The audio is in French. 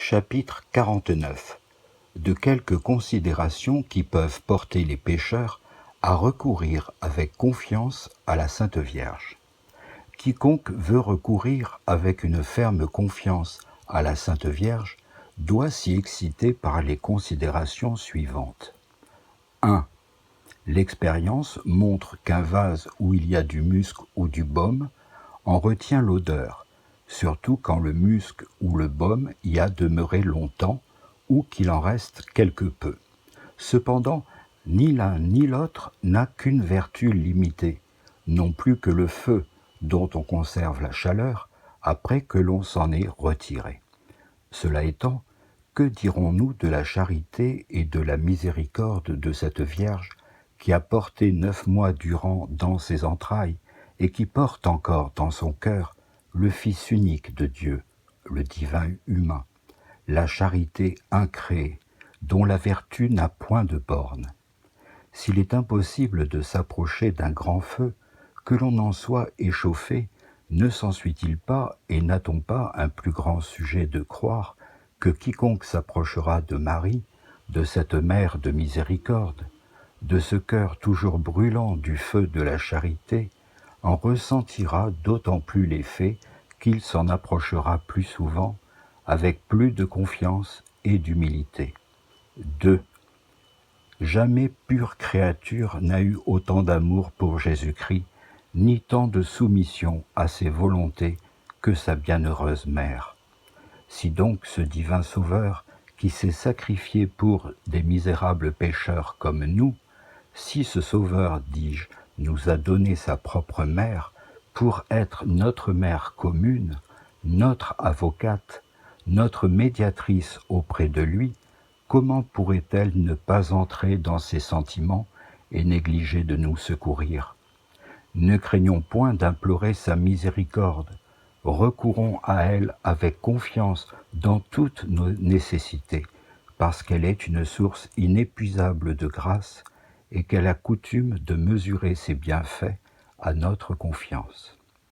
Chapitre 49. De quelques considérations qui peuvent porter les pécheurs à recourir avec confiance à la Sainte Vierge. Quiconque veut recourir avec une ferme confiance à la Sainte Vierge doit s'y exciter par les considérations suivantes. 1. L'expérience montre qu'un vase où il y a du musc ou du baume en retient l'odeur, surtout quand le musc ou le baume y a demeuré longtemps ou qu'il en reste quelque peu. Cependant, ni l'un ni l'autre n'a qu'une vertu limitée, non plus que le feu dont on conserve la chaleur après que l'on s'en est retiré. Cela étant, que dirons-nous de la charité et de la miséricorde de cette Vierge qui a porté 9 mois durant dans ses entrailles et qui porte encore dans son cœur le Fils unique de Dieu, le divin humain, la charité incréée, dont la vertu n'a point de borne. S'il est impossible de s'approcher d'un grand feu, que l'on en soit échauffé, ne s'ensuit-il pas, et n'a-t-on pas un plus grand sujet de croire que quiconque s'approchera de Marie, de cette mère de miséricorde, de ce cœur toujours brûlant du feu de la charité, en ressentira d'autant plus l'effet qu'il s'en approchera plus souvent, avec plus de confiance et d'humilité. 2. Jamais pure créature n'a eu autant d'amour pour Jésus-Christ, ni tant de soumission à ses volontés que sa bienheureuse mère. Si donc ce divin Sauveur, qui s'est sacrifié pour des misérables pécheurs comme nous, si ce Sauveur, dis-je, nous a donné sa propre mère pour être notre mère commune, notre avocate, notre médiatrice auprès de lui, comment pourrait-elle ne pas entrer dans ses sentiments et négliger de nous secourir? Ne craignons point d'implorer sa miséricorde, recourons à elle avec confiance dans toutes nos nécessités, parce qu'elle est une source inépuisable de grâce et qu'elle a coutume de mesurer ses bienfaits à notre confiance.